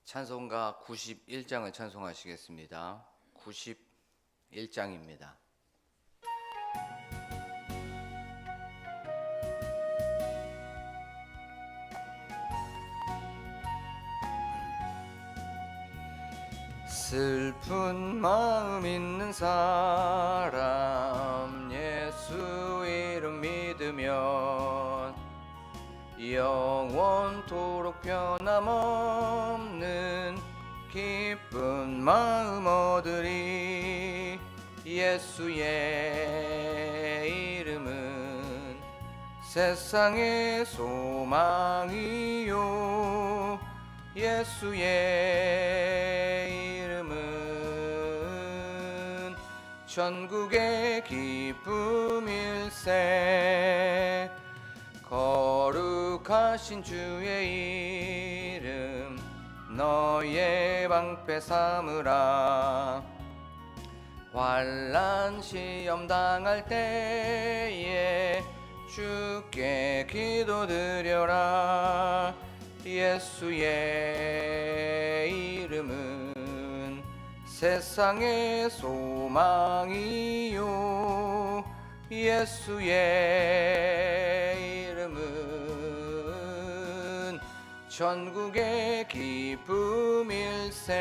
찬송가 91장을 찬송하시겠습니다. 91장입니다. 슬픈 마음 있는 사람 예수 이름 믿으면 영원토록 변함없는 기쁜 마음 얻으리. 예수의 이름은 세상의 소망이요 예수의 이름은 천국의 기쁨일세. 거룩하신 주의 이름 너의 방패 삼으라. 환난 시험 당할 때에 주께 기도드려라. 예수의 이름은 세상의 소망이요 예수의 이름은 천국의 기쁨일세.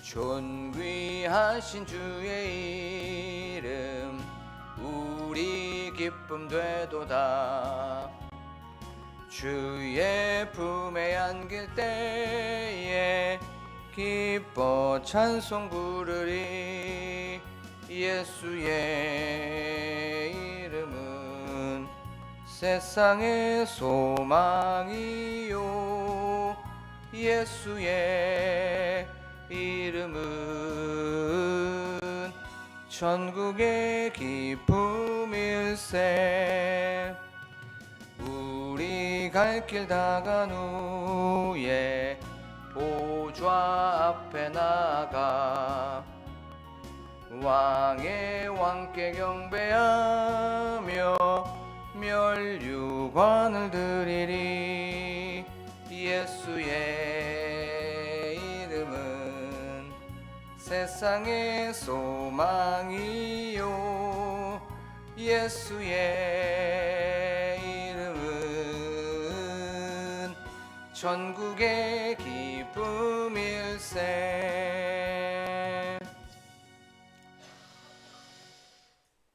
존귀하신 주의 이름 우리 기쁨 되도다. 주의 품에 안길 때에 기뻐 찬송 부르리. 예수의 이름은 세상의 소망이요 예수의 이름은 천국의 기쁨일세. 우리 갈 길 다간 후에 보좌 앞에 나가 왕의 왕께 경배하며 멸류관을 드리리. 예수의 이름은 세상의 소망이요 예수의 이름은 천국의 기쁨일세.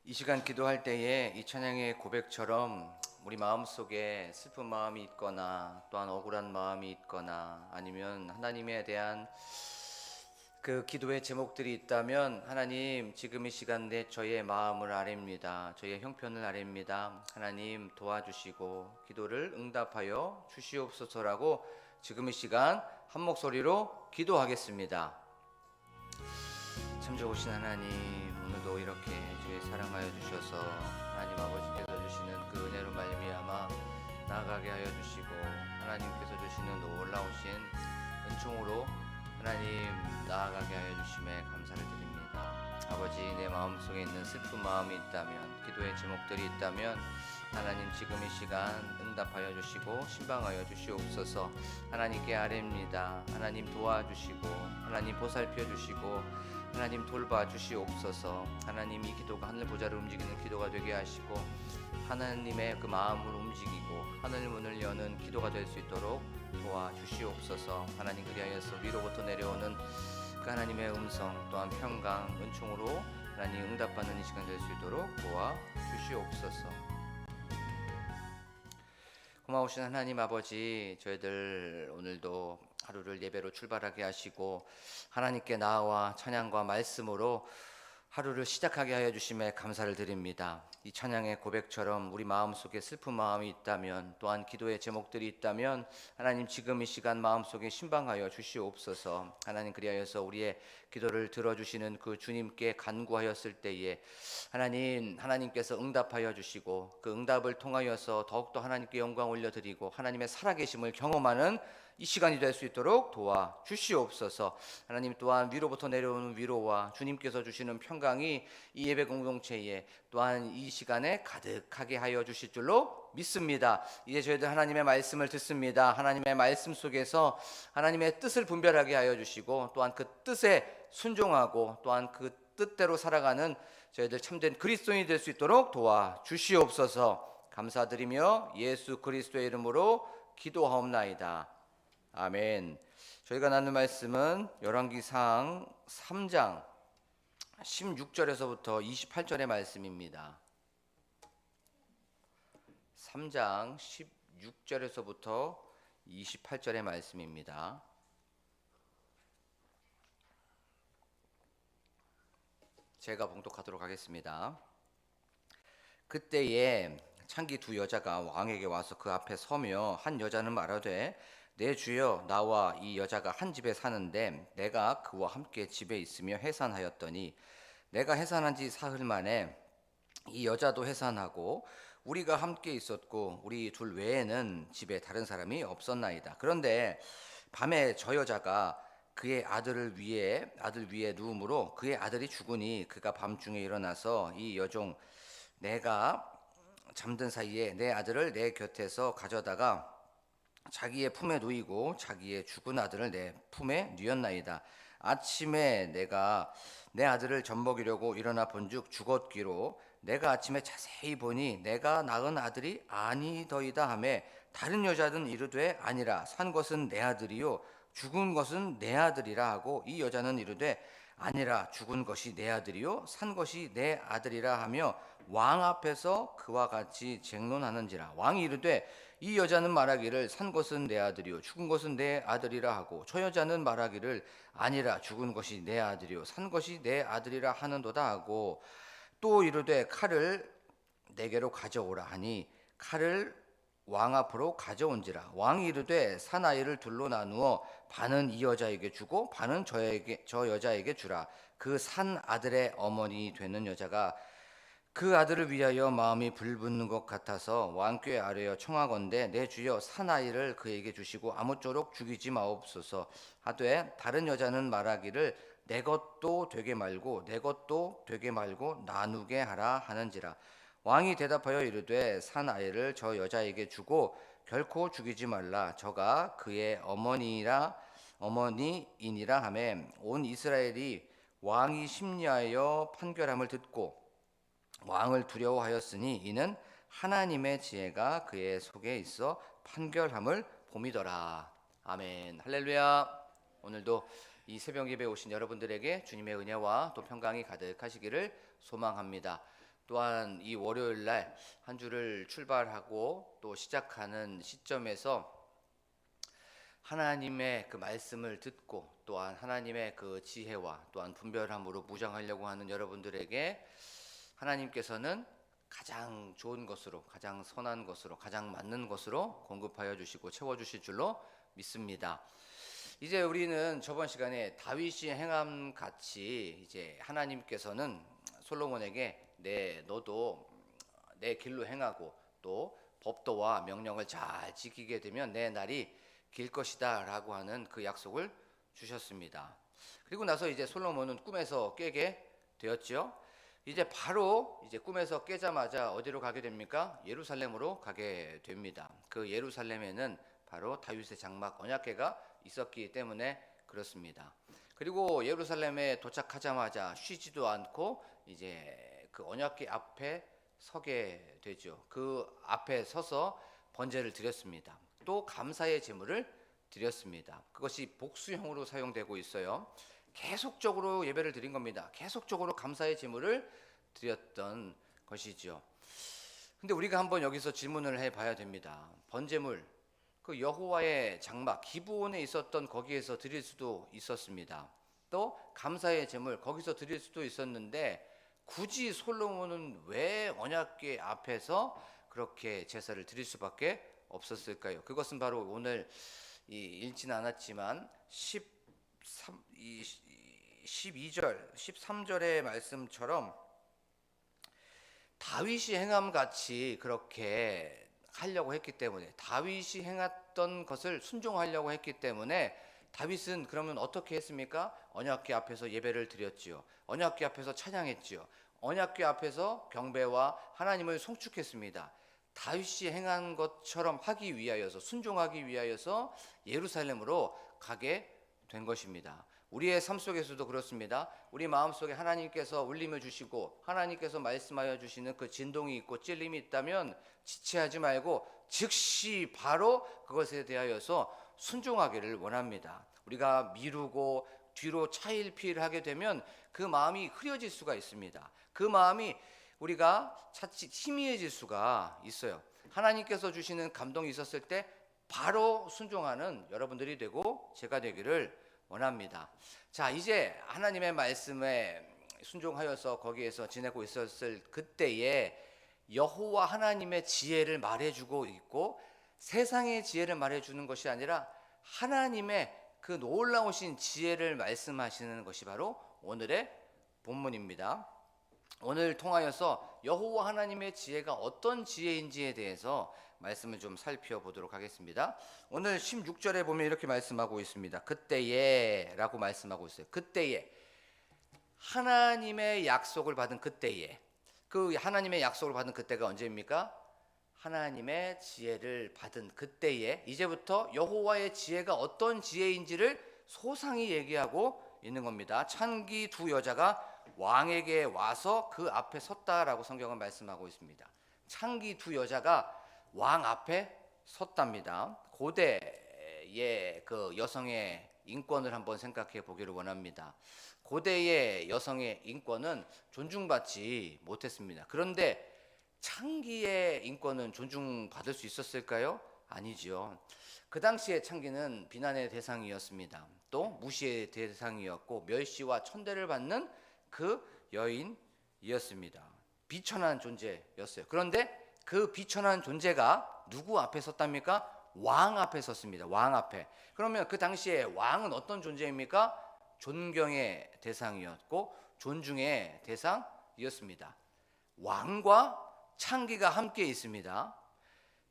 이 시간 기도할 때에 이 찬양의 고백처럼 우리 마음속에 슬픈 마음이 있거나 또한 억울한 마음이 있거나 아니면 하나님에 대한 그 기도의 제목들이 있다면 하나님 지금 이 시간에 저의 마음을 아뢰입니다. 저의 형편을 아뢰입니다. 하나님 도와주시고 기도를 응답하여 주시옵소서라고 지금 이 시간 한 목소리로 기도하겠습니다. 참 좋으신 하나님, 오늘도 이렇게 저희 사랑하여 주셔서 하나님 아버지께서 주시는 그 은혜로 말미암아 나아가게 하여 주시고 하나님께서 주시는 놀라우신 은총으로 하나님 나아가게 하여 주심에 감사를 드립니다. 아버지, 내 마음속에 있는 슬픈 마음이 있다면, 기도의 제목들이 있다면 하나님 지금 이 시간 응답하여 주시고 신방하여 주시옵소서. 하나님께 아뢰입니다. 하나님 도와주시고 하나님 보살펴 주시고 하나님 돌봐 주시옵소서. 하나님 이 기도가 하늘 보좌를 움직이는 기도가 되게 하시고 하나님의 그 마음을 움직이고 하늘 문을 여는 기도가 될 수 있도록 도와주시옵소서. 하나님 그리하여서 위로부터 내려오는 그 하나님의 음성 또한 평강 은총으로 하나님 응답받는 이 시간 될 수 있도록 도와주시옵소서. 고마우신 하나님 아버지, 저희들 오늘도 하루를 예배로 출발하게 하시고 하나님께 나와 찬양과 말씀으로 하루를 시작하게 하여 주심에 감사를 드립니다. 이 찬양의 고백처럼 우리 마음속에 슬픈 마음이 있다면 또한 기도의 제목들이 있다면 하나님 지금 이 시간 마음속에 신방하여 주시옵소서. 하나님 그리하여서 우리의 기도를 들어주시는 그 주님께 간구하였을 때에 하나님께서 응답하여 주시고 그 응답을 통하여서 더욱더 하나님께 영광 올려드리고 하나님의 살아계심을 경험하는 이 시간이 될 수 있도록 도와주시옵소서. 하나님 또한 위로부터 내려오는 위로와 주님께서 주시는 평강 평강이 이 예배 공동체에 또한 이 시간에 가득하게 하여 주실 줄로 믿습니다. 이제 저희들 하나님의 말씀을 듣습니다. 하나님의 말씀 속에서 하나님의 뜻을 분별하게 하여 주시고 또한 그 뜻에 순종하고 또한 그 뜻대로 살아가는 저희들 참된 그리스도인이 될 수 있도록 도와주시옵소서. 감사드리며 예수 그리스도의 이름으로 기도하옵나이다. 아멘. 저희가 나눌 말씀은 열왕기상 3장 16절에서부터 28절의 말씀입니다. 3장 16절에서부터 28절의 말씀입니다. 제가 봉독하도록 하겠습니다. 그때에 창기 두 여자가 왕에게 와서 그 앞에 서며 한 여자는 말하되 내 주여 나와 이 여자가 한 집에 사는데 내가 그와 함께 집에 있으며 해산하였더니 내가 해산한 지 사흘 만에 이 여자도 해산하고 우리가 함께 있었고 우리 둘 외에는 집에 다른 사람이 없었나이다. 그런데 밤에 저 여자가 그의 아들 위에 누우므로 그의 아들이 죽으니 그가 밤중에 일어나서 이 여종 내가 잠든 사이에 내 아들을 내 곁에서 가져다가 자기의 품에 누이고 자기의 죽은 아들을 내 품에 누였나이다. 아침에 내가 내 아들을 젖먹이려고 일어나 본즉 죽었기로 내가 아침에 자세히 보니 내가 낳은 아들이 아니더이다 하매 다른 여자는 이르되 아니라 산 것은 내 아들이요 죽은 것은 내 아들이라 하고 이 여자는 이르되 아니라 죽은 것이 내 아들이요 산 것이 내 아들이라 하며 왕 앞에서 그와 같이 쟁론하는지라. 왕이 이르되 이 여자는 말하기를 산 것은 내 아들이요 죽은 것은 내 아들이라 하고 저 여자는 말하기를 아니라 죽은 것이 내 아들이요 산 것이 내 아들이라 하는도다 하고 또 이르되 칼을 내게로 가져오라 하니 칼을 왕 앞으로 가져온지라. 왕이 이르되 사나이를 둘로 나누어 반은 이 여자에게 주고 반은 저 여자에게 주라. 그 산 아들의 어머니 되는 여자가 그 아들을 위하여 마음이 불붙는 것 같아서 왕께 아뢰어 청하건대 내 주여 사나이를 그에게 주시고 아무쪼록 죽이지 마옵소서 하되 다른 여자는 말하기를 내 것도 되게 말고 내 것도 되게 말고 나누게 하라 하는지라. 왕이 대답하여 이르되 산 아이를 저 여자에게 주고 결코 죽이지 말라. 저가 그의 어머니이니라 하매 온 이스라엘이 왕이 심리하여 판결함을 듣고 왕을 두려워하였으니 이는 하나님의 지혜가 그의 속에 있어 판결함을 봄이더라. 아멘. 할렐루야. 오늘도 이 새벽 예배에 오신 여러분들에게 주님의 은혜와 또 평강이 가득하시기를 소망합니다. 또한 이 월요일 날 한 주를 출발하고 또 시작하는 시점에서 하나님의 그 말씀을 듣고 또한 하나님의 그 지혜와 또한 분별함으로 무장하려고 하는 여러분들에게 하나님께서는 가장 좋은 것으로 가장 선한 것으로 가장 맞는 것으로 공급하여 주시고 채워 주실 줄로 믿습니다. 이제 우리는 저번 시간에 다윗이 행함 같이 이제 하나님께서는 솔로몬에게 너도 내 길로 행하고 또 법도와 명령을 잘 지키게 되면 내 날이 길 것이다 라고 하는 그 약속을 주셨습니다. 그리고 나서 이제 솔로몬은 꿈에서 깨게 되었죠. 이제 바로 이제 꿈에서 깨자마자 어디로 가게 됩니까? 예루살렘으로 가게 됩니다. 그 예루살렘에는 바로 다윗의 장막 언약궤가 있었기 때문에 그렇습니다. 그리고 예루살렘에 도착하자마자 쉬지도 않고 이제 그 언약궤 앞에 서게 되죠. 그 앞에 서서 번제를 드렸습니다. 또 감사의 제물을 드렸습니다. 그것이 복수형으로 사용되고 있어요. 계속적으로 예배를 드린 겁니다. 계속적으로 감사의 제물을 드렸던 것이죠. 근데 우리가 한번 여기서 질문을 해봐야 됩니다. 번제물, 그 여호와의 장막 기브온에 있었던 거기에서 드릴 수도 있었습니다. 또 감사의 제물 거기서 드릴 수도 있었는데 굳이 솔로몬은 왜 언약궤 앞에서 그렇게 제사를 드릴 수밖에 없었을까요? 그것은 바로 오늘 읽지는 않았지만 12절, 13절의 말씀처럼 다윗이 행함 같이 그렇게 하려고 했기 때문에 다윗이 행했던 것을 순종하려고 했기 때문에 다윗은 그러면 어떻게 했습니까? 언약궤 앞에서 예배를 드렸지요. 언약궤 앞에서 찬양했지요. 언약궤 앞에서 경배와 하나님을 송축했습니다. 다윗이 행한 것처럼 하기 위하여서, 순종하기 위하여서 예루살렘으로 가게 된 것입니다. 우리의 삶 속에서도 그렇습니다. 우리 마음속에 하나님께서 울림을 주시고 하나님께서 말씀하여 주시는 그 진동이 있고 찔림이 있다면 지체하지 말고 즉시 바로 그것에 대하여서 순종하기를 원합니다. 우리가 미루고 뒤로 차일피일하게 되면 그 마음이 흐려질 수가 있습니다. 그 마음이 우리가 자칫 희미해질 수가 있어요. 하나님께서 주시는 감동이 있었을 때 바로 순종하는 여러분들이 되고 제가 되기를 원합니다. 자, 이제 하나님의 말씀에 순종하여서 거기에서 지내고 있었을 그때에 여호와 하나님의 지혜를 말해주고 있고, 세상의 지혜를 말해주는 것이 아니라 하나님의 그 놀라우신 지혜를 말씀하시는 것이 바로 오늘의 본문입니다. 오늘 통하여서 여호와 하나님의 지혜가 어떤 지혜인지에 대해서 말씀을 좀 살펴보도록 하겠습니다. 오늘 16절에 보면 이렇게 말씀하고 있습니다. 그때에 라고 말씀하고 있어요. 그때에, 하나님의 약속을 받은 그때에, 그 하나님의 약속을 받은 그때가 언제입니까? 하나님의 지혜를 받은 그때에, 이제부터 여호와의 지혜가 어떤 지혜인지를 소상히 얘기하고 있는 겁니다. 찬기 두 여자가 왕에게 와서 그 앞에 섰다라고 성경은 말씀하고 있습니다. 찬기 두 여자가 왕 앞에 섰답니다. 고대의 그 여성의 인권을 한번 생각해 보기를 원합니다. 고대의 여성의 인권은 존중받지 못했습니다. 그런데 창기의 인권은 존중받을 수 있었을까요? 아니죠. 그 당시에 창기는 비난의 대상이었습니다. 또 무시의 대상이었고 멸시와 천대를 받는 그 여인이었습니다. 비천한 존재였어요. 그런데 그 비천한 존재가 누구 앞에 섰답니까? 왕 앞에 섰습니다. 왕 앞에. 그러면 그 당시에 왕은 어떤 존재입니까? 존경의 대상이었고 존중의 대상이었습니다. 왕과 창기가 함께 있습니다.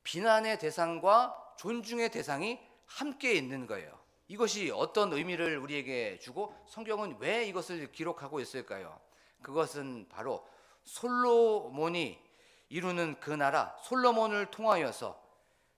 비난의 대상과 존중의 대상이 함께 있는 거예요. 이것이 어떤 의미를 우리에게 주고 성경은 왜 이것을 기록하고 있을까요? 그것은 바로 솔로몬이 이루는 그 나라, 솔로몬을 통하여서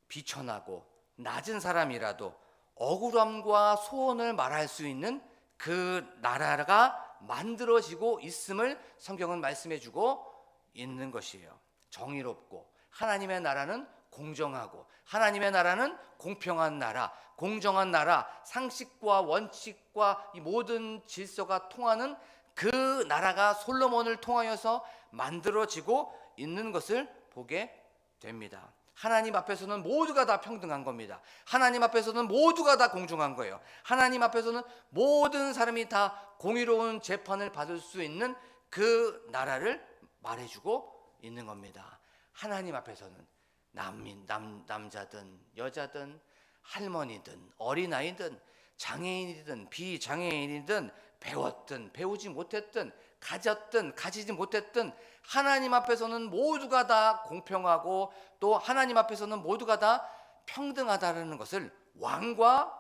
비천하고 낮은 사람이라도 억울함과 소원을 말할 수 있는 그 나라가 만들어지고 있음을 성경은 말씀해주고 있는 것이에요. 정의롭고 하나님의 나라는 공정하고 하나님의 나라는 공평한 나라, 공정한 나라, 상식과 원칙과 이 모든 질서가 통하는 그 나라가 솔로몬을 통하여서 만들어지고 있는 것을 보게 됩니다. 하나님 앞에서는 모두가 다 평등한 겁니다. 하나님 앞에서는 모두가 다 공정한 거예요. 하나님 앞에서는 모든 사람이 다 공의로운 재판을 받을 수 있는 그 나라를 말해주고 있는 겁니다. 하나님 앞에서는 남자든 여자든 할머니든 어린아이든 장애인이든 비장애인이든 배웠든 배우지 못했든 가졌든 가지지 못했든 하나님 앞에서는 모두가 다 공평하고 또 하나님 앞에서는 모두가 다 평등하다는 것을 왕과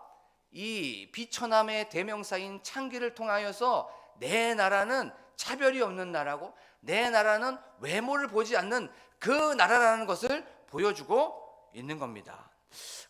이 비천함의 대명사인 창기를 통하여서 내 나라는 차별이 없는 나라고 내 나라는 외모를 보지 않는 그 나라라는 것을 보여주고 있는 겁니다.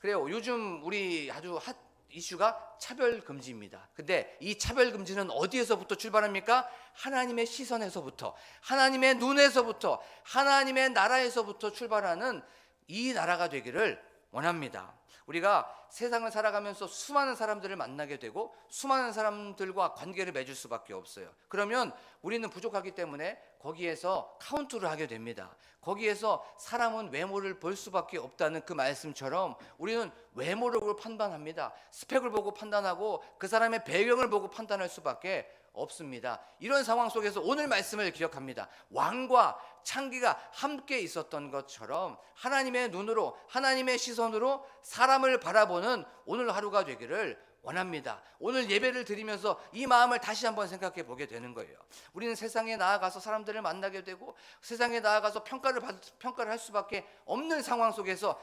그래요. 요즘 우리 아주 핫 이슈가 차별금지입니다. 근데 이 차별금지는 어디에서부터 출발합니까? 하나님의 시선에서부터, 하나님의 눈에서부터, 하나님의 나라에서부터 출발하는 이 나라가 되기를 원합니다. 우리가 세상을 살아가면서 수많은 사람들을 만나게 되고 수많은 사람들과 관계를 맺을 수밖에 없어요. 그러면 우리는 부족하기 때문에 거기에서 카운트를 하게 됩니다. 거기에서 사람은 외모를 볼 수밖에 없다는 그 말씀처럼 우리는 외모를 보고 판단합니다. 스펙을 보고 판단하고 그 사람의 배경을 보고 판단할 수밖에 없습니다. 이런 상황 속에서 오늘 말씀을 기억합니다. 왕과 창기가 함께 있었던 것처럼 하나님의 눈으로 하나님의 시선으로 사람을 바라보는 오늘 하루가 되기를 원합니다. 오늘 예배를 드리면서 이 마음을 다시 한번 생각해 보게 되는 거예요. 우리는 세상에 나아가서 사람들을 만나게 되고 세상에 나아가서 평가를 할 수밖에 없는 상황 속에서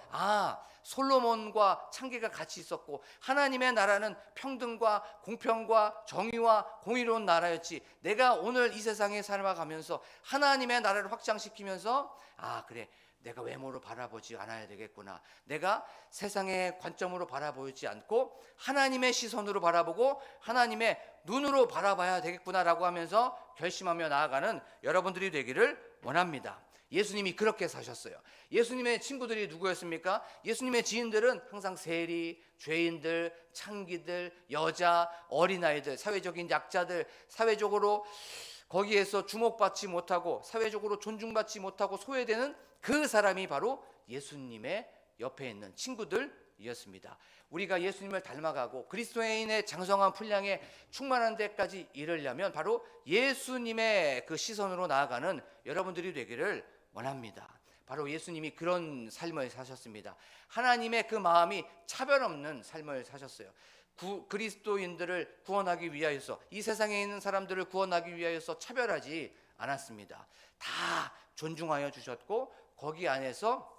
솔로몬과 창기가 같이 있었고 하나님의 나라는 평등과 공평과 정의와 공의로운 나라였지, 내가 오늘 이 세상에 살아가면서 하나님의 나라를 확장시키면서 그래, 내가 외모로 바라보지 않아야 되겠구나, 내가 세상의 관점으로 바라보지 않고 하나님의 시선으로 바라보고 하나님의 눈으로 바라봐야 되겠구나라고 하면서 결심하며 나아가는 여러분들이 되기를 원합니다. 예수님이 그렇게 사셨어요. 예수님의 친구들이 누구였습니까? 예수님의 지인들은 항상 세리, 죄인들, 창기들, 여자, 어린아이들, 사회적인 약자들, 사회적으로 거기에서 주목받지 못하고 사회적으로 존중받지 못하고 소외되는 그 사람이 바로 예수님의 옆에 있는 친구들이었습니다. 우리가 예수님을 닮아가고 그리스도인의 장성한 분량에 충만한 데까지 이르려면 바로 예수님의 그 시선으로 나아가는 여러분들이 되기를 원합니다. 바로 예수님이 그런 삶을 사셨습니다. 하나님의 그 마음이 차별 없는 삶을 사셨어요. 그리스도인들을 구원하기 위하여서, 이 세상에 있는 사람들을 구원하기 위하여서 차별하지 않았습니다. 다 존중하여 주셨고 거기 안에서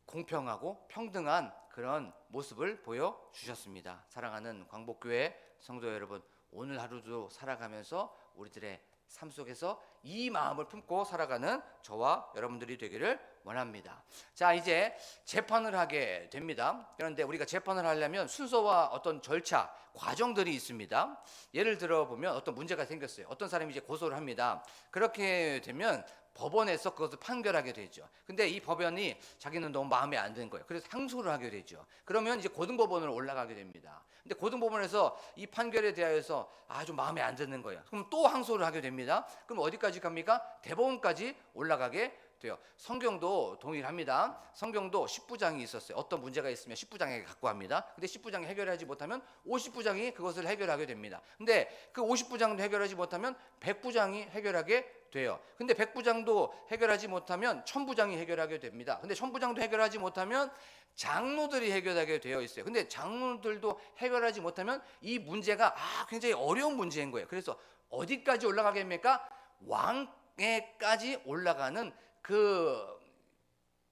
공평하고 평등한 그런 모습을 보여주셨습니다. 사랑하는 광복교회 성도 여러분, 오늘 하루도 살아가면서 우리들의 삶 속에서 이 마음을 품고 살아가는 저와 여러분들이 되기를 원합니다. 자, 이제 재판을 하게 됩니다. 그런데 우리가 재판을 하려면 순서와 어떤 절차, 과정들이 있습니다. 예를 들어 보면 어떤 문제가 생겼어요. 어떤 사람이 이제 고소를 합니다. 그렇게 되면 법원에서 그것을 판결하게 되죠. 근데 이 법원이 자기는 너무 마음에 안 드는 거예요. 그래서 항소를 하게 되죠. 그러면 이제 고등법원으로 올라가게 됩니다. 근데 고등법원에서 이 판결에 대하여서 좀 마음에 안 드는 거예요. 그럼 또 항소를 하게 됩니다. 그럼 어디까지 갑니까? 대법원까지 올라가게 돼요. 성경도 동일합니다. 성경도 10부장이 있었어요. 어떤 문제가 있으면 10부장에게 갖고 갑니다. 근데 10부장이 해결하지 못하면 50부장이 그것을 해결하게 됩니다. 근데 그 50부장도 해결하지 못하면 100부장이 해결하게 돼요. 근데 100부장도 해결하지 못하면 1000부장이 해결하게 됩니다. 근데 1000부장도 해결하지 못하면 장로들이 해결하게 되어 있어요. 근데 장로들도 해결하지 못하면 이 문제가 굉장히 어려운 문제인 거예요. 그래서 어디까지 올라가게 됩니까? 왕에까지 올라가는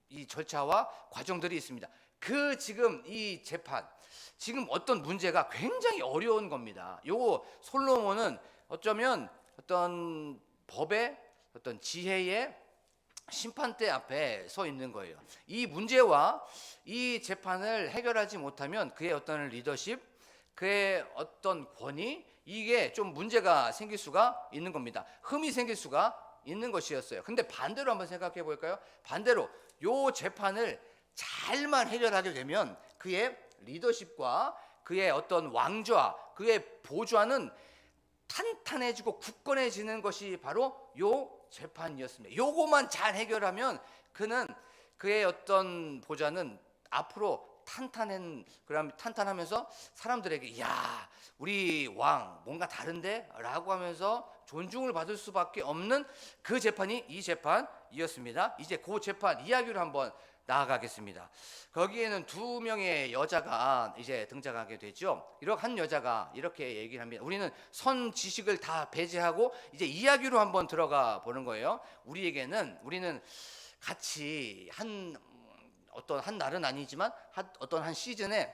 이 절차와 과정들이 있습니다. 지금 이 재판, 지금 어떤 문제가 굉장히 어려운 겁니다. 요거 솔로몬은 어쩌면 어떤 법의 어떤 지혜의 심판대 앞에 서 있는 거예요. 이 문제와 이 재판을 해결하지 못하면 그의 어떤 리더십, 그의 어떤 권위, 이게 좀 문제가 생길 수가 있는 겁니다. 흠이 생길 수가 있는 것이었어요. 근데 반대로 한번 생각해 볼까요? 반대로 요 재판을 잘만 해결하게 되면 그의 리더십과 그의 어떤 왕좌, 그의 보좌는 탄탄해지고 굳건해지는 것이 바로 요 재판이었습니다. 요거만 잘 해결하면 그의 어떤 보좌는 앞으로 탄탄하면서 사람들에게 우리 왕 뭔가 다른데? 라고 하면서 존중을 받을 수밖에 없는 그 재판이 이 재판이었습니다. 이제 그 재판 이야기로 한번 나아가겠습니다. 거기에는 2명의 여자가 이제 등장하게 되죠. 한 여자가 이렇게 얘기를 합니다. 우리는 선 지식을 다 배제하고 이제 이야기로 한번 들어가 보는 거예요. 우리는 같이 어떤 한 날은 아니지만 어떤 한 시즌에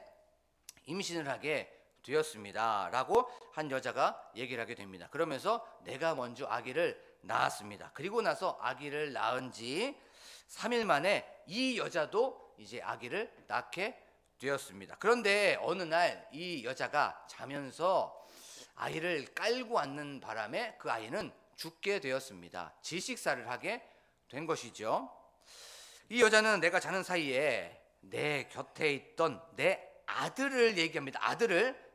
임신을 하게 되었습니다 라고 한 여자가 얘기를 하게 됩니다. 그러면서 내가 먼저 아기를 낳았습니다. 그리고 나서 아기를 낳은 지 3일 만에 이 여자도 이제 아기를 낳게 되었습니다. 그런데 어느 날 이 여자가 자면서 아이를 깔고 앉는 바람에 그 아이는 죽게 되었습니다. 질식사를 하게 된 것이죠. 이 여자는 내가 자는 사이에 내 곁에 있던 내 아들을 얘기합니다.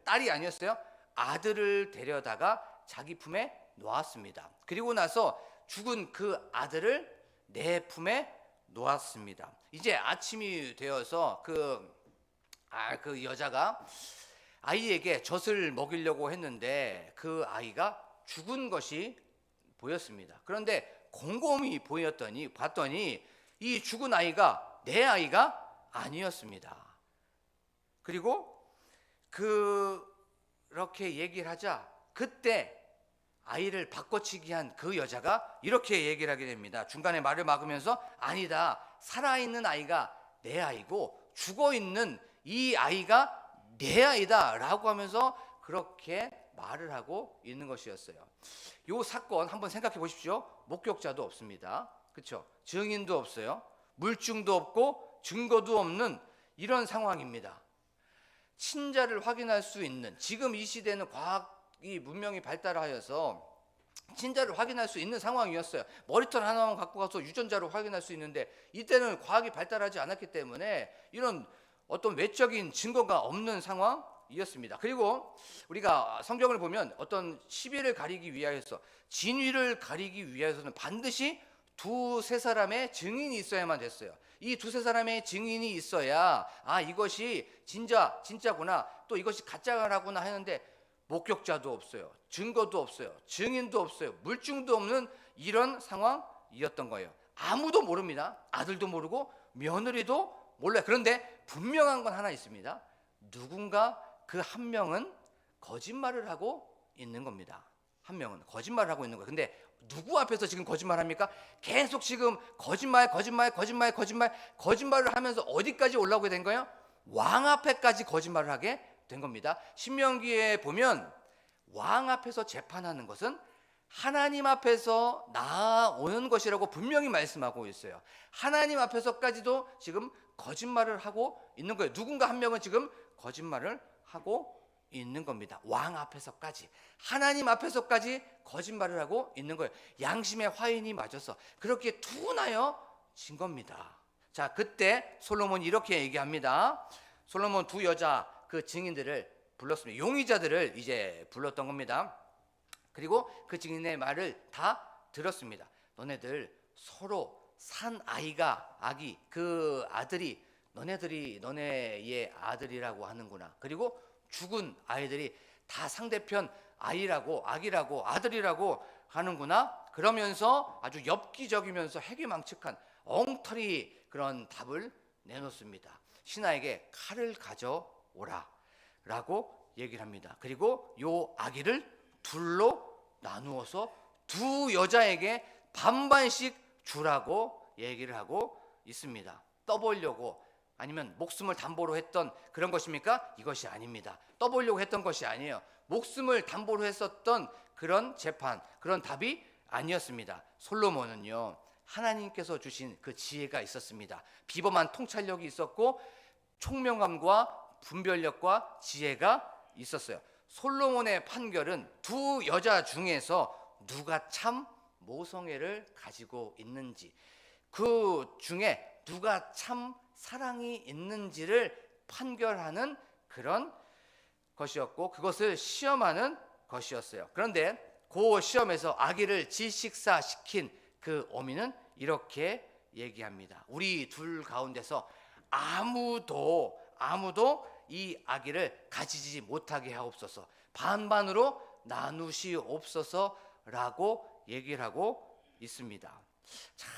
딸이 아니었어요. 아들을 데려다가 자기 품에 놓았습니다. 그리고 나서 죽은 그 아들을 내 품에 놓았습니다. 이제 아침이 되어서 그 여자가 아이에게 젖을 먹이려고 했는데 그 아이가 죽은 것이 보였습니다. 그런데 곰곰이 봤더니 이 죽은 아이가 내 아이가 아니었습니다. 그리고 그렇게 얘기를 하자 그때 아이를 바꿔치기 한 그 여자가 이렇게 얘기를 하게 됩니다. 중간에 말을 막으면서 아니다, 살아있는 아이가 내 아이고 죽어있는 이 아이가 내 아이다 라고 하면서 그렇게 말을 하고 있는 것이었어요. 이 사건 한번 생각해 보십시오. 목격자도 없습니다. 그렇죠? 증인도 없어요. 물증도 없고 증거도 없는 이런 상황입니다. 친자를 확인할 수 있는, 지금 이 시대는 과학이 문명이 발달하여서 친자를 확인할 수 있는 상황이었어요. 머리털 하나만 갖고 가서 유전자를 확인할 수 있는데 이때는 과학이 발달하지 않았기 때문에 이런 어떤 외적인 증거가 없는 상황이었습니다. 그리고 우리가 성경을 보면 어떤 시비를 가리기 위하여서, 진위를 가리기 위해서는 반드시 두세 사람의 증인이 있어야만 됐어요. 이 두세 사람의 증인이 있어야 이것이 진짜구나, 또 이것이 가짜라구나 하는데 목격자도 없어요. 증거도 없어요. 증인도 없어요. 물증도 없는 이런 상황이었던 거예요. 아무도 모릅니다. 아들도 모르고 며느리도 몰라요. 그런데 분명한 건 하나 있습니다. 누군가 그 한 명은 거짓말을 하고 있는 겁니다. 한 명은 거짓말을 하고 있는 거예요. 근데 누구 앞에서 지금 거짓말합니까? 계속 지금 거짓말을 하면서 어디까지 올라오게 된 거예요? 왕 앞에까지 거짓말을 하게 된 겁니다. 신명기에 보면 왕 앞에서 재판하는 것은 하나님 앞에서 나아오는 것이라고 분명히 말씀하고 있어요. 하나님 앞에서까지도 지금 거짓말을 하고 있는 거예요. 누군가 한 명은 지금 거짓말을 하고 있는 겁니다. 왕 앞에서까지, 하나님 앞에서까지 거짓말을 하고 있는 거예요. 양심의 화인이 맞아서 그렇게 둔하여 진 겁니다. 자, 그때 솔로몬이 이렇게 얘기합니다. 솔로몬 두 여자 그 증인들을 불렀습니다. 용의자들을 이제 불렀던 겁니다. 그리고 그 증인의 말을 다 들었습니다. 너네들 서로 산 아기, 그 아들이 너네의 아들이라고 하는구나. 그리고 죽은 아이들이 다 상대편 아기라고 아들이라고 하는구나. 그러면서 아주 엽기적이면서 해괴망측한 엉터리 그런 답을 내놓습니다. 신하에게 칼을 가져오라 라고 얘기를 합니다. 그리고 요 아기를 둘로 나누어서 두 여자에게 반반씩 주라고 얘기를 하고 있습니다. 떠보려고, 아니면 목숨을 담보로 했던 그런 것입니까? 이것이 아닙니다. 떠보려고 했던 것이 아니에요. 목숨을 담보로 했었던 그런 재판, 그런 답이 아니었습니다. 솔로몬은요, 하나님께서 주신 그 지혜가 있었습니다. 비범한 통찰력이 있었고 총명함과 분별력과 지혜가 있었어요. 솔로몬의 판결은 두 여자 중에서 누가 참 모성애를 가지고 있는지, 그 중에 누가 참 사랑이 있는지를 판결하는 그런 것이었고, 그것을 시험하는 것이었어요. 그런데 그 시험에서 아기를 질식사시킨 그 어미는 이렇게 얘기합니다. 우리 둘 가운데서 아무도 이 아기를 가지지 못하게 하옵소서, 반반으로 나누시옵소서라고 얘기를 하고 있습니다. 참,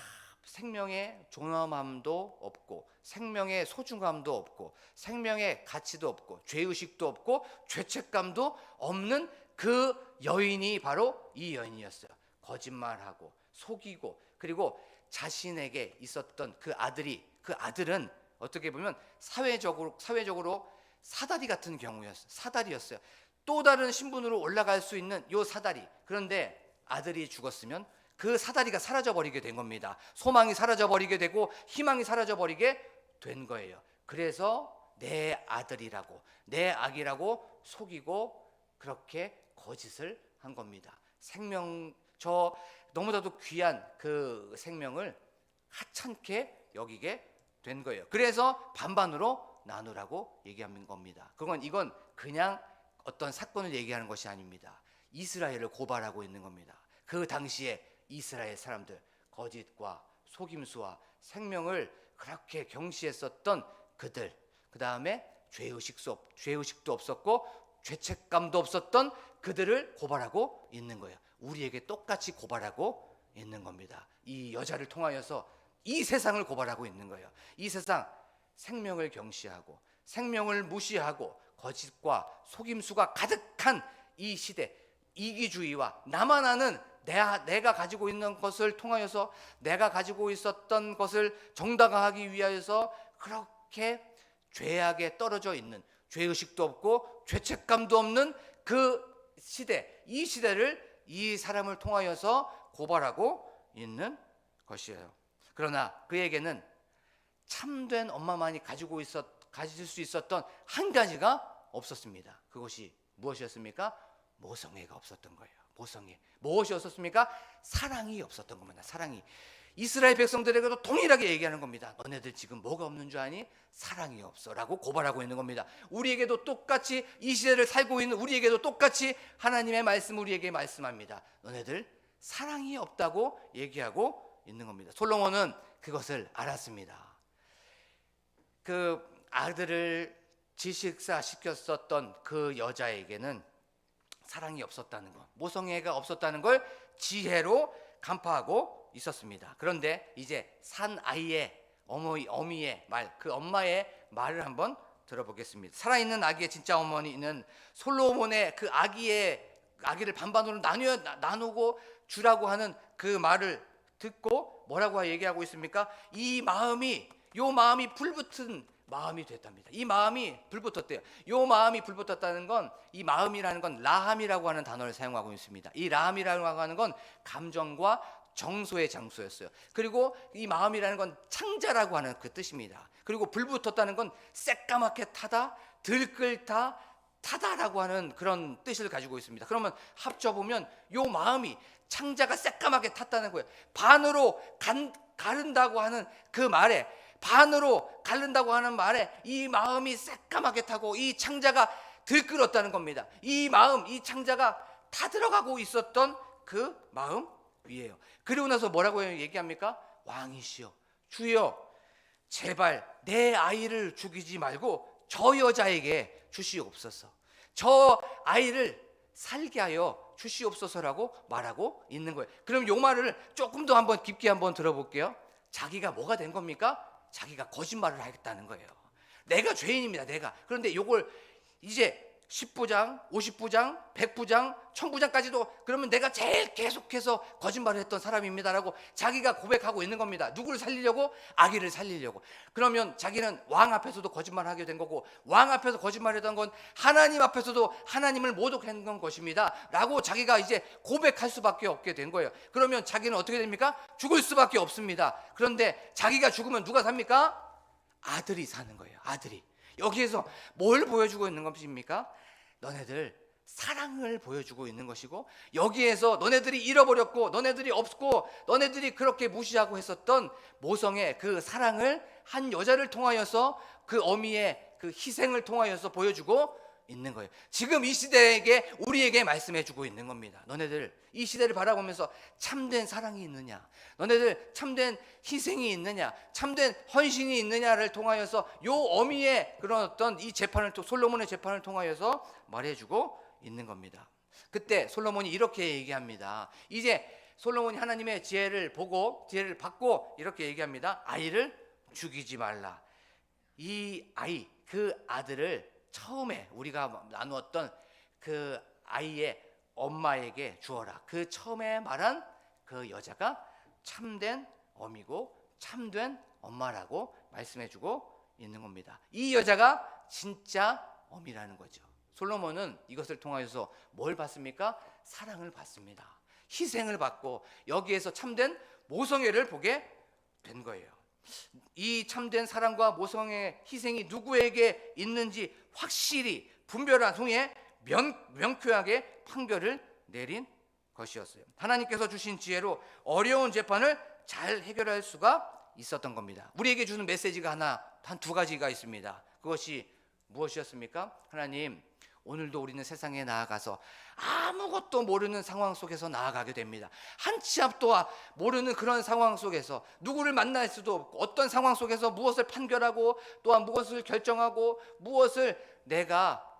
생명의 존엄함도 없고 생명의 소중함도 없고 생명의 가치도 없고 죄의식도 없고 죄책감도 없는 그 여인이 바로 이 여인이었어요. 거짓말하고 속이고, 그리고 자신에게 있었던 그 아들은 어떻게 보면 사회적으로 사다리 같은 경우였어요. 사다리였어요. 또 다른 신분으로 올라갈 수 있는 요 사다리. 그런데 아들이 죽었으면 그 사다리가 사라져버리게 된 겁니다. 소망이 사라져버리게 되고 희망이 사라져버리게 된 거예요. 그래서 내 아들이라고, 내 아기라고 속이고 그렇게 거짓을 한 겁니다. 저 너무나도 귀한 그 생명을 하찮게 여기게 된 거예요. 그래서 반반으로 나누라고 얘기하는 겁니다. 이건 그냥 어떤 사건을 얘기하는 것이 아닙니다. 이스라엘을 고발하고 있는 겁니다. 그 당시에 이스라엘 사람들, 거짓과 속임수와 생명을 그렇게 경시했었던 그들, 그 다음에 죄의식도 없었고 죄책감도 없었던 그들을 고발하고 있는 거예요. 우리에게 똑같이 고발하고 있는 겁니다. 이 여자를 통하여서 이 세상을 고발하고 있는 거예요. 이 세상 생명을 경시하고 생명을 무시하고 거짓과 속임수가 가득한 이 시대, 이기주의와 나만 아는 내가 가지고 있는 것을 통하여서 내가 가지고 있었던 것을 정당화하기 위하여서 그렇게 죄악에 떨어져 있는, 죄의식도 없고 죄책감도 없는 그 시대, 이 시대를 이 사람을 통하여서 고발하고 있는 것이에요. 그러나 그에게는 참된 엄마만이 가질 수 있었던 한 가지가 없었습니다. 그것이 무엇이었습니까? 모성애가 없었던 거예요. 모성애. 무엇이 없었습니까? 사랑이 없었던 겁니다. 사랑이. 이스라엘 백성들에게도 동일하게 얘기하는 겁니다. 너네들 지금 뭐가 없는 줄 아니? 사랑이 없어 라고 고발하고 있는 겁니다. 우리에게도 똑같이, 이 시대를 살고 있는 우리에게도 똑같이 하나님의 말씀 우리에게 말씀합니다. 너네들 사랑이 없다고 얘기하고 있는 겁니다. 솔로몬은 그것을 알았습니다. 그 아들을 질식사 시켰었던 그 여자에게는 사랑이 없었다는 것, 모성애가 없었다는 걸 지혜로 간파하고 있었습니다. 그런데 이제 산 아이의 어미의 말, 그 엄마의 말을 한번 들어보겠습니다. 살아있는 아기의 진짜 어머니는 솔로몬의 그 아기를 반반으로 나누고 주라고 하는 그 말을 듣고 뭐라고 얘기하고 있습니까? 요 마음이 불붙은 마음이 됐답니다. 이 마음이 불붙었대요. 요 마음이 불붙었다는 건, 이 마음이라는 건 라함이라고 하는 단어를 사용하고 있습니다. 이 라함이라고 하는 건 감정과 정서의 장소였어요. 그리고 이 마음이라는 건 창자라고 하는 그 뜻입니다. 그리고 불붙었다는 건 새까맣게 타다, 들끓다, 타다라고 하는 그런 뜻을 가지고 있습니다. 그러면 합쳐보면 요 마음이, 창자가 새까맣게 탔다는 거예요. 반으로 가른다고 하는 그 말에, 반으로 가른다고 하는 말에 이 마음이 새까맣게 타고 이 창자가 들끓었다는 겁니다. 이 마음, 이 창자가 타들어가고 있었던 그 마음 위에요. 그리고 나서 뭐라고 얘기합니까? 왕이시여, 주여, 제발 내 아이를 죽이지 말고 저 여자에게 주시옵소서. 저 아이를 살게 하여 주시옵소서라고 말하고 있는 거예요. 그럼 이 말을 조금 더 한번 깊게 한번 들어볼게요. 자기가 뭐가 된 겁니까? 자기가 거짓말을 하겠다는 거예요. 내가 죄인입니다. 내가. 그런데 이걸 이제 10부장, 50부장, 100부장, 1000부장까지도 그러면 내가 제일 계속해서 거짓말을 했던 사람입니다라고 자기가 고백하고 있는 겁니다. 누구를 살리려고? 아기를 살리려고. 그러면 자기는 왕 앞에서도 거짓말을 하게 된 거고, 왕 앞에서 거짓말했던 건 하나님 앞에서도 하나님을 모독한 것입니다 라고 자기가 이제 고백할 수밖에 없게 된 거예요. 그러면 자기는 어떻게 됩니까? 죽을 수밖에 없습니다. 그런데 자기가 죽으면 누가 삽니까? 아들이 사는 거예요. 아들이. 여기에서 뭘 보여주고 있는 것입니까? 너네들 사랑을 보여주고 있는 것이고, 여기에서 너네들이 잃어버렸고 너네들이 없고 너네들이 그렇게 무시하고 했었던 모성의 그 사랑을 한 여자를 통하여서, 그 어미의 그 희생을 통하여서 보여주고 있는 거예요. 지금 이 시대에게 우리에게 말씀해주고 있는 겁니다. 너네들 이 시대를 바라보면서 참된 사랑이 있느냐, 너네들 참된 희생이 있느냐, 참된 헌신이 있느냐를 통하여서 요 어미의 그런 어떤 이 재판을, 솔로몬의 재판을 통하여서 말해주고 있는 겁니다. 그때 솔로몬이 이렇게 얘기합니다. 이제 솔로몬이 하나님의 지혜를 받고 이렇게 얘기합니다. 아이를 죽이지 말라. 이 아이, 그 아들을 처음에 우리가 나누었던 그 아이의 엄마에게 주어라. 그 처음에 말한 그 여자가 참된 어미고 참된 엄마라고 말씀해주고 있는 겁니다. 이 여자가 진짜 어미라는 거죠. 솔로몬은 이것을 통하여서 뭘 받습니까? 사랑을 받습니다. 희생을 받고 여기에서 참된 모성애를 보게 된 거예요. 이 참된 사랑과 모성의 희생이 누구에게 있는지 확실히 분별한 후에 명쾌하게 판결을 내린 것이었어요. 하나님께서 주신 지혜로 어려운 재판을 잘 해결할 수가 있었던 겁니다. 우리에게 주는 메시지가 한 두 가지가 있습니다. 그것이 무엇이었습니까? 하나님, 오늘도 우리는 세상에 나아가서 아무것도 모르는 상황 속에서 나아가게 됩니다. 한 치 앞도 모르는 그런 상황 속에서 누구를 만날 수도 없고, 어떤 상황 속에서 무엇을 판결하고 또한 무엇을 결정하고 무엇을 내가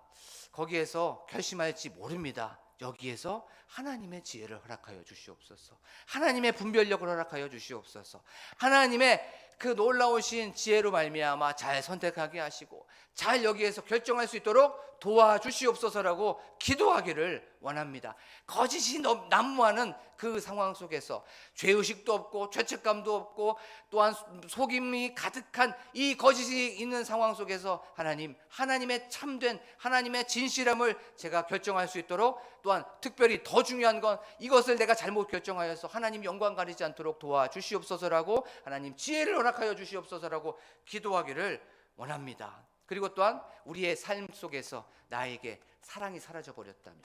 거기에서 결심할지 모릅니다. 여기에서 하나님의 지혜를 허락하여 주시옵소서. 하나님의 분별력을 허락하여 주시옵소서. 하나님의 그 놀라우신 지혜로 말미암아 잘 선택하게 하시고 잘 여기에서 결정할 수 있도록 도와주시옵소서라고 기도하기를 원합니다. 거짓이 난무하는 그 상황 속에서 죄의식도 없고 죄책감도 없고 또한 속임이 가득한 이 거짓이 있는 상황 속에서 하나님의 참된 하나님의 진실함을 제가 결정할 수 있도록, 또한 특별히 더 중요한 건 이것을 내가 잘못 결정하여서 하나님 영광 가리지 않도록 도와주시옵소서라고, 하나님 지혜를 허락하여 주시옵소서라고 기도하기를 원합니다. 그리고 또한 우리의 삶 속에서 나에게 사랑이 사라져버렸다면,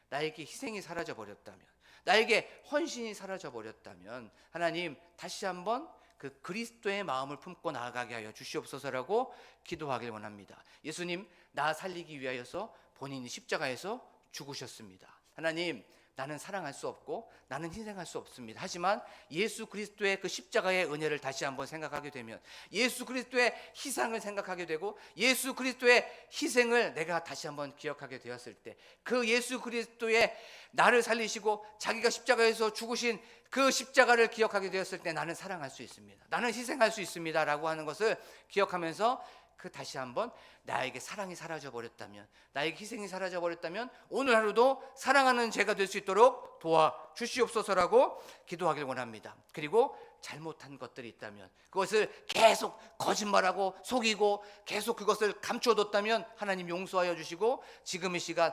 나에게 희생이 사라져버렸다면, 나에게 헌신이 사라져버렸다면 하나님 다시 한번 그 그리스도의 마음을 품고 나아가게 하여 주시옵소서라고 기도하길 원합니다. 예수님 나 살리기 위하여서 본인이 십자가에서 죽으셨습니다. 하나님 나는 사랑할 수 없고 나는 희생할 수 없습니다. 하지만 예수 그리스도의 그 십자가의 은혜를 다시 한번 생각하게 되면, 예수 그리스도의 희생을 생각하게 되고 예수 그리스도의 희생을 내가 다시 한번 기억하게 되었을 때, 그 예수 그리스도의 나를 살리시고 자기가 십자가에서 죽으신 그 십자가를 기억하게 되었을 때 나는 사랑할 수 있습니다, 나는 희생할 수 있습니다 라고 하는 것을 기억하면서 그 다시 한번 나에게 사랑이 사라져버렸다면, 나에게 희생이 사라져버렸다면 오늘 하루도 사랑하는 제가 될 수 있도록 도와주시옵소서라고 기도하길 원합니다. 그리고 잘못한 것들이 있다면 그것을 계속 거짓말하고 속이고 계속 그것을 감춰뒀다면 하나님 용서하여 주시고, 지금 이 시간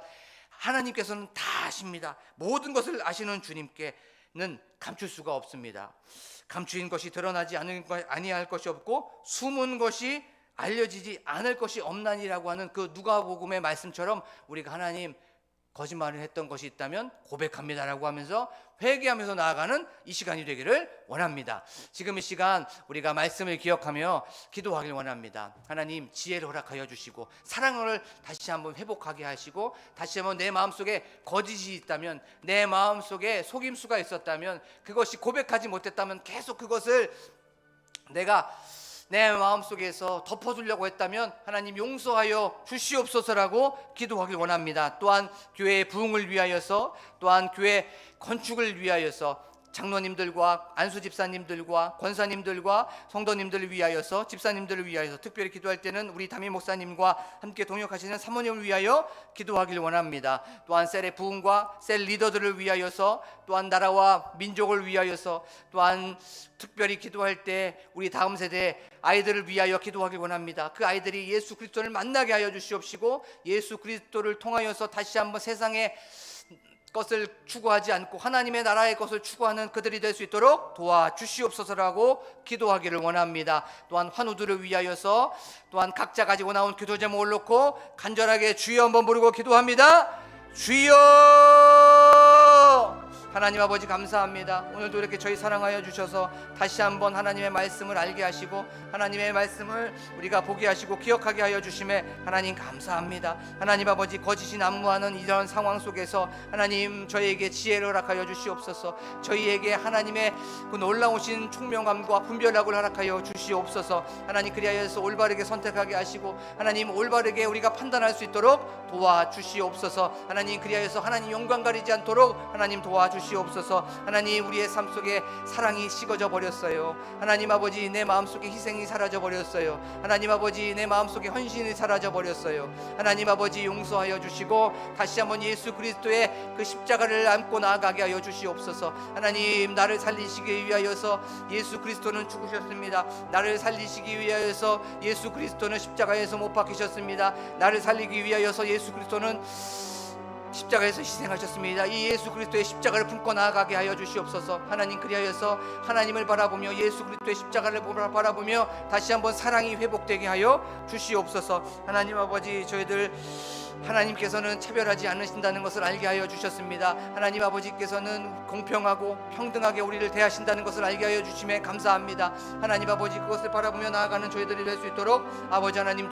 하나님께서는 다 아십니다. 모든 것을 아시는 주님께는 감출 수가 없습니다. 감추인 것이 드러나지 아니할 것이 없고 숨은 것이 알려지지 않을 것이 없나니라고 하는 그 누가복음의 말씀처럼 우리가 하나님 거짓말을 했던 것이 있다면 고백합니다라고 하면서 회개하면서 나아가는 이 시간이 되기를 원합니다. 지금 이 시간 우리가 말씀을 기억하며 기도하길 원합니다. 하나님 지혜를 허락하여 주시고 사랑을 다시 한번 회복하게 하시고, 다시 한번 내 마음속에 거짓이 있다면, 내 마음속에 속임수가 있었다면, 그것이 고백하지 못했다면 계속 그것을 내가 내 마음속에서 덮어두려고 했다면 하나님 용서하여 주시옵소서라고 기도하길 원합니다. 또한 교회의 부흥을 위하여서, 또한 교회 건축을 위하여서 장로님들과 안수 집사님들과 권사님들과 성도님들을 위하여서, 집사님들을 위하여서, 특별히 기도할 때는 우리 담임 목사님과 함께 동역하시는 사모님을 위하여 기도하길 원합니다. 또한 셀의 부흥과 셀 리더들을 위하여서, 또한 나라와 민족을 위하여서, 또한 특별히 기도할 때 우리 다음 세대 아이들을 위하여 기도하길 원합니다. 그 아이들이 예수 그리스도를 만나게 하여 주시옵시고, 예수 그리스도를 통하여서 다시 한번 세상에 것을 추구하지 않고 하나님의 나라의 것을 추구하는 그들이 될 수 있도록 도와주시옵소서라고 기도하기를 원합니다. 또한 환우들을 위하여서, 또한 각자 가지고 나온 기도 제목을 놓고 간절하게 주여 한번 부르고 기도합니다. 주여! 하나님 아버지 감사합니다. 오늘도 이렇게 저희 사랑하여 주셔서 다시 한번 하나님의 말씀을 알게 하시고 하나님의 말씀을 우리가 보게 하시고 기억하게 하여 주심에 하나님 감사합니다. 하나님 아버지 거짓이 난무하는 이런 상황 속에서 하나님 저희에게 지혜를 허락하여 주시옵소서. 저희에게 하나님의 그 놀라우신 총명함과 분별력을 허락하여 주시옵소서. 하나님 그리하여서 올바르게 선택하게 하시고 하나님 올바르게 우리가 판단할 수 있도록 도와주시옵소서. 하나님 그리하여서 하나님 영광 가리지 않도록 하나님 도와주시옵소서. 하나님 우리의 삶 속에 사랑이 식어져 버렸어요. 하나님 아버지 내 마음속에 희생이 사라져 버렸어요. 하나님 아버지 내 마음속에 헌신이 사라져 버렸어요. 하나님 아버지 용서하여 주시고 다시 한번 예수 그리스도의 그 십자가를 안고 나아가게 하여 주시옵소서. 하나님 나를 살리시기 위하여서 예수 그리스도는 죽으셨습니다. 나를 살리시기 위하여서 예수 그리스도는 십자가에서 못 박히셨습니다. 나를 살리기 위하여서 예수 그리스도는 십자가에서 희생하셨습니다. 이 예수 그리스도의 십자가를 품고 나아가게 하여 주시옵소서. 하나님 그리하여서 하나님을 바라보며 예수 그리스도의 십자가를 바라보며 다시 한번 사랑이 회복되게 하여 주시옵소서. 하나님 아버지 저희들 하나님께서는 차별하지 않으신다는 것을 알게 하여 주셨습니다. 하나님 아버지께서는 공평하고 평등하게 우리를 대하신다는 것을 알게 하여 주심에 감사합니다. 하나님 아버지 그것을 바라보며 나아가는 저희들이 될 수 있도록 아버지 하나님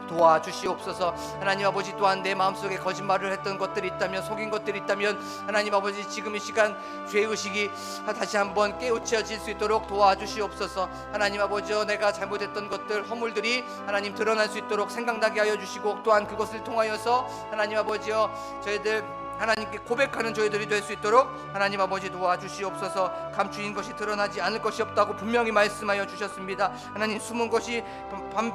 도와주시옵소서. 하나님 아버지 또한 내 마음속에 거짓말을 했던 것들이 있다면, 속인 것들이 있다면 하나님 아버지 지금 이 시간 죄의식이 다시 한번 깨우쳐질 수 있도록 도와주시옵소서. 하나님 아버지 내가 잘못했던 것들, 허물들이 하나님 드러날 수 있도록 생각나게 하여 주시고, 또한 그것을 통하여서 하나님 아버지여 저희들 하나님께 고백하는 저희들이 될 수 있도록 하나님 아버지 도와주시옵소서. 감추인 것이 드러나지 않을 것이 없다고 분명히 말씀하여 주셨습니다. 하나님 숨은 것이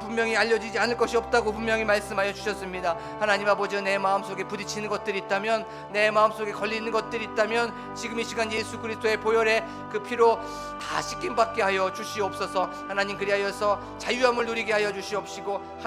분명히 알려지지 않을 것이 없다고 분명히 말씀하여 주셨습니다. 하나님 아버지 내 마음속에 부딪히는 것들이 있다면, 내 마음속에 걸리는 것들이 있다면 지금 이 시간 예수 그리스도의 보혈의 그 피로 다 씻김 받게 하여 주시옵소서. 하나님 그리하여서 자유함을 누리게 하여 주시옵시고, 하나님